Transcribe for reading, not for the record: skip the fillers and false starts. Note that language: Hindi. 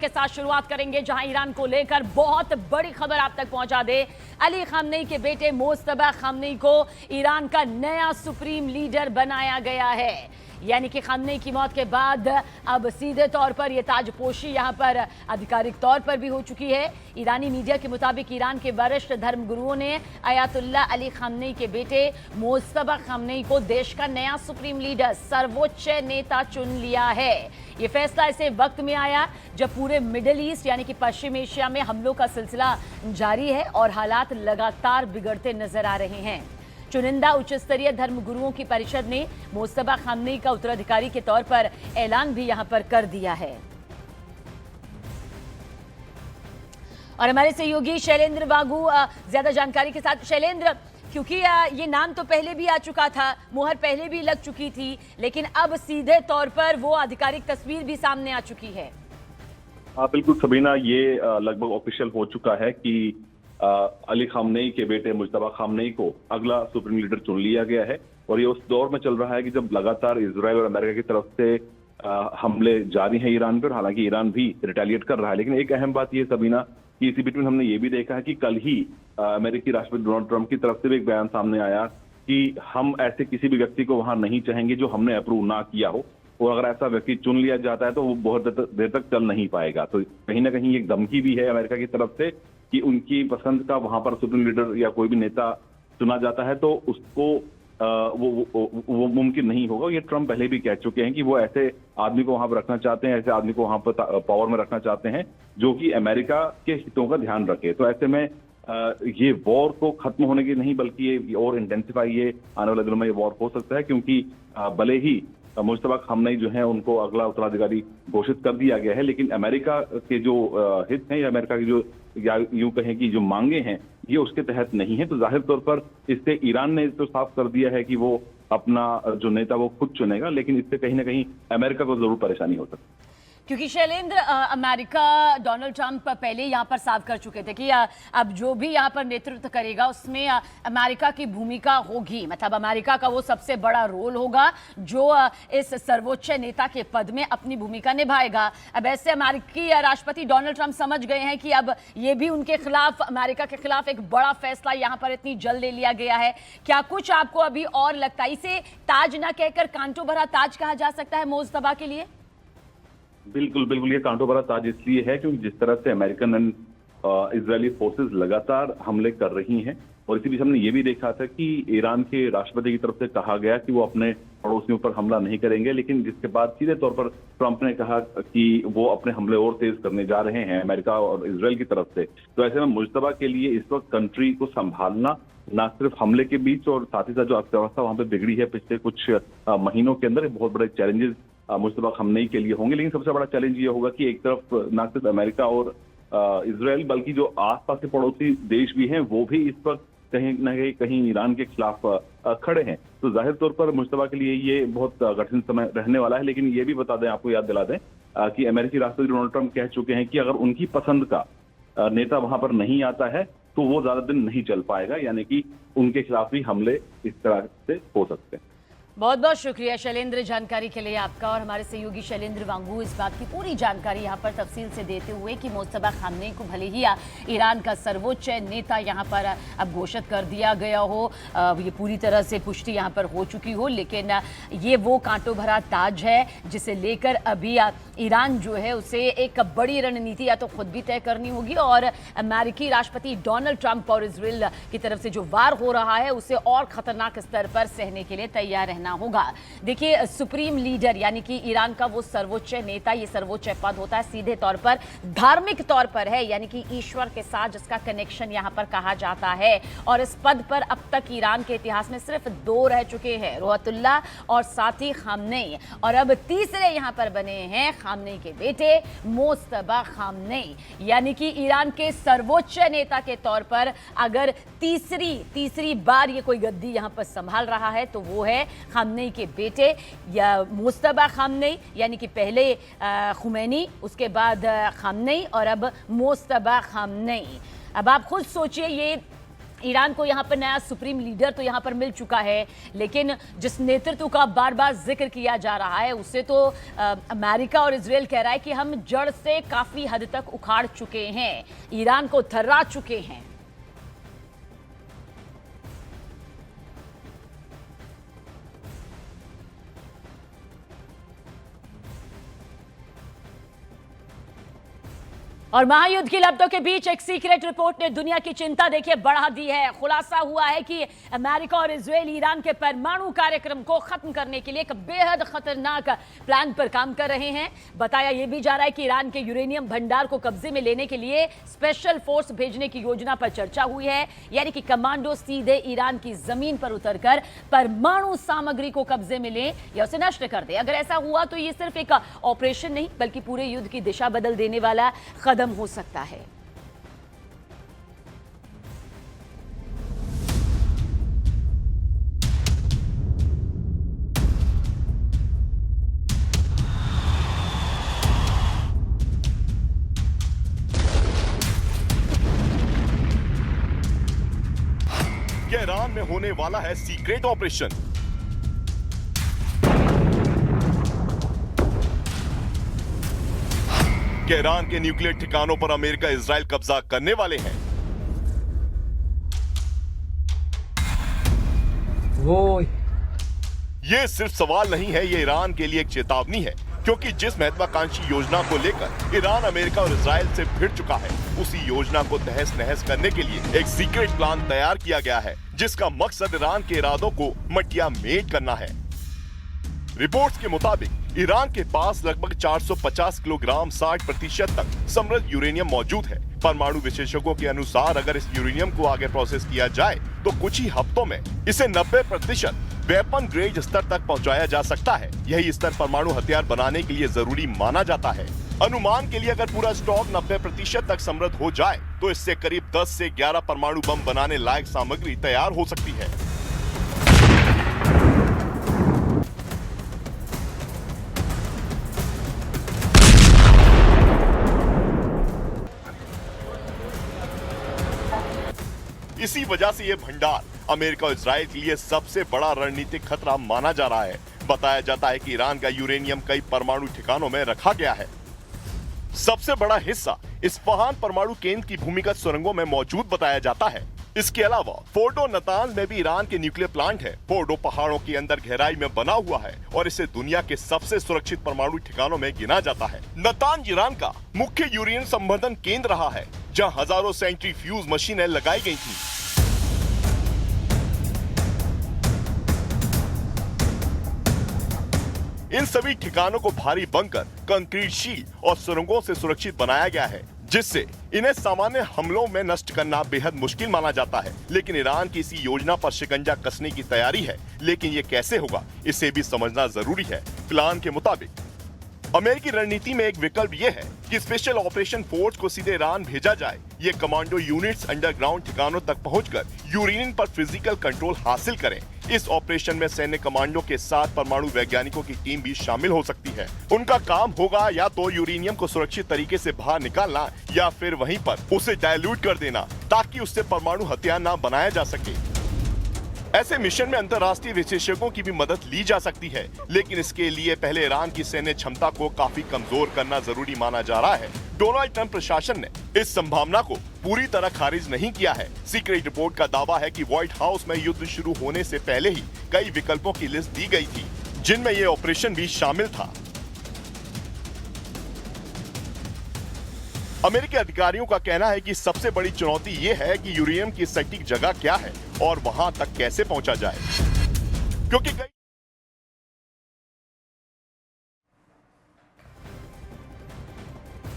के साथ शुरुआत करेंगे जहां ईरान को लेकर बहुत बड़ी खबर आप तक पहुंचा दे। अली खामनेई के बेटे मोस्तबा खामनेई को ईरान का नया सुप्रीम लीडर बनाया गया है। यानी कि खामनेई की मौत के बाद अब सीधे तौर पर यह ताजपोशी यहां पर आधिकारिक तौर पर भी हो चुकी है। ईरानी मीडिया के मुताबिक ईरान के वरिष्ठ धर्मगुरुओं ने अयातुल्ला अली खामनेई के बेटे मोस्तबा खामनेई को देश का नया सुप्रीम लीडर, सर्वोच्च नेता चुन लिया है। ये फैसला ऐसे वक्त में आया जब पूरे मिडिल ईस्ट यानी कि पश्चिम एशिया में हमलों का सिलसिला जारी है और हालात लगातार बिगड़ते नजर आ रहे हैं। चुनिंदा उच्च स्तरीय धर्मगुरुओं की परिषद ने मोस्तबा खामनेई का उत्तराधिकारी के तौर पर ऐलान भी यहां पर कर दिया है। और हमारे सहयोगी शैलेंद्र वागू ज्यादा जानकारी के साथ। शैलेंद्र, क्योंकि ये नाम तो पहले भी आ चुका था, मुहर पहले भी लग चुकी थी, लेकिन अब सीधे तौर पर वो आधिकारिक तस्वीर भी सामने आ चुकी है। बिल्कुल सबीना, ये लगभग ऑफिशियल हो चुका है कि अली खामनेई के बेटे मुजतबा खामनेई को अगला सुप्रीम लीडर चुन लिया गया है। और ये उस दौर में चल रहा है कि जब लगातार इजराइल और अमेरिका की तरफ से हमले जारी हैं ईरान पर। हालांकि ईरान भी रिटेलिएट कर रहा है, लेकिन एक अहम बात ये सबीना कि इसी बीच में हमने ये भी देखा है कि कल ही अमेरिकी राष्ट्रपति डोनाल्ड ट्रंप की तरफ से भी एक बयान सामने आया कि हम ऐसे किसी भी व्यक्ति को वहां नहीं चाहेंगे जो हमने अप्रूव ना किया हो, और अगर ऐसा व्यक्ति चुन लिया जाता है तो वो बहुत देर तक चल नहीं पाएगा। तो कहीं ना कहीं एक धमकी भी है अमेरिका की तरफ से कि उनकी पसंद का वहां पर सुप्रीम लीडर या कोई भी नेता चुना जाता है तो उसको वो मुमकिन नहीं होगा। ये ट्रंप पहले भी कह चुके हैं कि वो ऐसे आदमी को वहां पर रखना चाहते हैं, ऐसे आदमी को वहां पर पावर में रखना चाहते हैं जो कि अमेरिका के हितों का ध्यान रखे। तो ऐसे में ये वॉर को खत्म होने की नहीं, बल्कि ये और इंटेंसिफाई, ये आने वाले दिनों में ये वॉर हो सकता है, क्योंकि भले ही मुजतबा खामनेई जो है उनको अगला उत्तराधिकारी घोषित कर दिया गया है, लेकिन अमेरिका के जो हित हैं या अमेरिका की जो या यूं कहें कि जो मांगे हैं ये उसके तहत नहीं है। तो जाहिर तौर पर इससे ईरान ने तो साफ कर दिया है कि वो अपना जो नेता वो खुद चुनेगा, लेकिन इससे कहीं ना कहीं अमेरिका को जरूर परेशानी हो सकती है। क्योंकि शैलेंद्र, अमेरिका डोनाल्ड ट्रंप पहले यहाँ पर साफ कर चुके थे कि अब जो भी यहाँ पर नेतृत्व करेगा उसमें अमेरिका की भूमिका होगी, मतलब अमेरिका का वो सबसे बड़ा रोल होगा जो इस सर्वोच्च नेता के पद में अपनी भूमिका निभाएगा। अब ऐसे अमेरिकी राष्ट्रपति डोनाल्ड ट्रंप समझ गए हैं कि अब ये भी उनके खिलाफ, अमेरिका के खिलाफ एक बड़ा फैसला यहाँ पर इतनी जल्द ले लिया गया है। क्या कुछ आपको अभी और लगता है? इसे ताज ना कहकर कांटों भरा ताज कहा जा सकता है मोस्तबा के लिए? बिल्कुल बिल्कुल, ये कांटों भरा ताज इसलिए है क्योंकि जिस तरह से अमेरिकन एंड इजरायली फोर्सेस लगातार हमले कर रही हैं, और इसी बीच हमने ये भी देखा था कि ईरान के राष्ट्रपति की तरफ से कहा गया कि वो अपने पड़ोसियों पर हमला नहीं करेंगे, लेकिन जिसके बाद सीधे तौर पर ट्रंप ने कहा कि वो अपने हमले और तेज करने जा रहे हैं अमेरिका और इजराइल की तरफ से। तो ऐसे में मुजतबा के लिए इस वक्त कंट्री को संभालना, न सिर्फ हमले के बीच और साथ ही साथ जो अर्थव्यवस्था वहां पर बिगड़ी है पिछले कुछ महीनों के अंदर, बहुत बड़े चैलेंजेस मुस्तफा खामनेई के लिए होंगे। लेकिन सबसे बड़ा चैलेंज ये होगा कि एक तरफ न सिर्फ अमेरिका और इजराइल बल्कि जो आसपास के पड़ोसी देश भी हैं वो भी इस वक्त कहीं न कहीं ईरान के खिलाफ खड़े हैं। तो जाहिर तौर पर मुस्तफा के लिए ये बहुत कठिन समय रहने वाला है। लेकिन ये भी बता दें, आपको याद दिला दें कि अमेरिकी राष्ट्रपति डोनाल्ड ट्रंप कह चुके हैं कि अगर उनकी पसंद का नेता वहां पर नहीं आता है तो वो ज्यादा दिन नहीं चल पाएगा, यानी कि उनके खिलाफ भी हमले इस तरह से हो सकते हैं। बहुत बहुत शुक्रिया शैलेंद्र, जानकारी के लिए आपका। और हमारे सहयोगी शैलेंद्र वांगू इस बात की पूरी जानकारी यहाँ पर तफसील से देते हुए कि मोस्तबा खामनेई को भले ही ईरान का सर्वोच्च नेता यहाँ पर अब घोषित कर दिया गया हो, ये पूरी तरह से पुष्टि यहाँ पर हो चुकी हो, लेकिन ये वो कांटों भरा ताज है जिसे लेकर अभी ईरान जो है उसे एक बड़ी रणनीति या तो खुद भी तय करनी होगी, और अमेरिकी राष्ट्रपति डोनाल्ड ट्रंप और इजराइल की तरफ से जो वार हो रहा है उसे और खतरनाक स्तर पर सहने के लिए तैयार रहना होगा। देखिए, सुप्रीम लीडर यानी कि ईरान का वो सर्वोच्च नेता, ये सर्वोच्च पद होता है, सीधे तौर पर धार्मिक तौर पर है, यानी कि ईश्वर के साथ जिसका कनेक्शन यहां पर कहा जाता है। और इस पद पर अब तक ईरान के इतिहास में सिर्फ 2 रह चुके हैं, रोहतुल्ला और साथ ही खामनेई, और अब तीसरे यहां पर बने हैं खामनेई के बेटे मोस्तबा खामनेई। यानी कि ईरान के सर्वोच्च नेता के तौर पर अगर तीसरी बार ये कोई गद्दी यहां पर संभाल रहा है तो वो है खामनेई के बेटे या मुस्तबा खामनेई, यानी कि पहले खुमैनी, उसके बाद खामनेई और अब मुस्तबा खामनेई। अब आप खुद सोचिए, ये ईरान को यहाँ पर नया सुप्रीम लीडर तो यहाँ पर मिल चुका है, लेकिन जिस नेतृत्व का बार बार जिक्र किया जा रहा है उससे तो अमेरिका और इजराइल कह रहा है कि हम जड़ से काफी हद तक उखाड़ चुके हैं, ईरान को थर्रा चुके हैं। और महायुद्ध की लपटों के बीच एक सीक्रेट रिपोर्ट ने दुनिया की चिंता देखिए बढ़ा दी है। खुलासा हुआ है कि अमेरिका और इजराइल ईरान के परमाणु कार्यक्रम को खत्म करने के लिए एक बेहद खतरनाक प्लान पर काम कर रहे हैं। बताया यह भी जा रहा है कि ईरान के यूरेनियम भंडार को कब्जे में लेने के लिए स्पेशल फोर्स भेजने की योजना पर चर्चा हुई है, यानी कि कमांडो सीधे ईरान की जमीन पर उतरकर परमाणु सामग्री को कब्जे में ले या उसे नष्ट कर दे। अगर ऐसा हुआ तो ये सिर्फ एक ऑपरेशन नहीं बल्कि पूरे युद्ध की दिशा बदल देने वाला कदम हो सकता है। ईरान में होने वाला है सीक्रेट ऑपरेशन। ईरान के न्यूक्लियर ठिकानों पर अमेरिका इजराइल कब्जा करने वाले हैं। ये सिर्फ सवाल नहीं है, ये ईरान के लिए एक चेतावनी है, क्योंकि जिस महत्वाकांक्षी योजना को लेकर ईरान अमेरिका और इजराइल से भिड़ चुका है, उसी योजना को तहस नहस करने के लिए एक सीक्रेट प्लान तैयार किया गया है, जिसका मकसद ईरान के इरादों को मटिया मेट करना है। रिपोर्ट्स के मुताबिक ईरान के पास लगभग 450 किलोग्राम 60% तक समृद्ध यूरेनियम मौजूद है। परमाणु विशेषज्ञों के अनुसार अगर इस यूरेनियम को आगे प्रोसेस किया जाए तो कुछ ही हफ्तों में इसे 90% वेपन ग्रेड स्तर तक पहुंचाया जा सकता है। यही स्तर परमाणु हथियार बनाने के लिए जरूरी माना जाता है। अनुमान के लिए अगर पूरा स्टॉक 90% तक समृद्ध हो जाए तो इससे करीब 10 से 11 परमाणु बम बनाने लायक सामग्री तैयार हो सकती है। इसी वजह से ये भंडार अमेरिका और इजराइल के लिए सबसे बड़ा रणनीतिक खतरा माना जा रहा है। बताया जाता है कि ईरान का यूरेनियम कई परमाणु ठिकानों में रखा गया है। सबसे बड़ा हिस्सा इस्फहान परमाणु केंद्र की भूमिगत सुरंगों में मौजूद बताया जाता है। इसके अलावा फोर्डो नतांज में भी ईरान के न्यूक्लियर प्लांट है। फोर्डो पहाड़ों के अंदर गहराई में बना हुआ है और इसे दुनिया के सबसे सुरक्षित परमाणु ठिकानों में गिना जाता है। नतांज ईरान का मुख्य यूरेनियम संवर्धन केंद्र रहा है, जहां हजारों सेंट्रीफ्यूज मशीनें लगाई गई थी। इन सभी ठिकानों को भारी बंकर, कंक्रीट शील और सुरंगों से सुरक्षित बनाया गया है, जिससे इन्हें सामान्य हमलों में नष्ट करना बेहद मुश्किल माना जाता है। लेकिन ईरान की इसी योजना पर शिकंजा कसने की तैयारी है, लेकिन ये कैसे होगा इसे भी समझना जरूरी है। प्लान के मुताबिक अमेरिकी रणनीति में एक विकल्प ये है कि स्पेशल ऑपरेशन फोर्स को सीधे ईरान भेजा जाए। ये कमांडो यूनिट्स अंडरग्राउंड ठिकानों तक पहुंचकर यूरेनियम पर फिजिकल कंट्रोल हासिल करें। इस ऑपरेशन में सैन्य कमांडो के साथ परमाणु वैज्ञानिकों की टीम भी शामिल हो सकती है। उनका काम होगा या तो यूरेनियम को सुरक्षित तरीके से बाहर निकालना या फिर वहीं पर उसे डायल्यूट कर देना, ताकि उससे परमाणु हथियार न बनाया जा सके। ऐसे मिशन में अंतर्राष्ट्रीय विशेषज्ञों की भी मदद ली जा सकती है, लेकिन इसके लिए पहले ईरान की सैन्य क्षमता को काफी कमजोर करना जरूरी माना जा रहा है। डोनाल्ड ट्रंप प्रशासन ने इस संभावना को पूरी तरह खारिज नहीं किया है। सीक्रेट रिपोर्ट का दावा है कि व्हाइट हाउस में युद्ध शुरू होने से पहले ही कई विकल्पों की लिस्ट दी गई थी, जिनमें ये ऑपरेशन भी शामिल था। अमेरिकी अधिकारियों का कहना है कि सबसे बड़ी चुनौती ये है कि यूरेनियम की सटीक जगह क्या है और वहां तक कैसे पहुंचा जाए, क्योंकि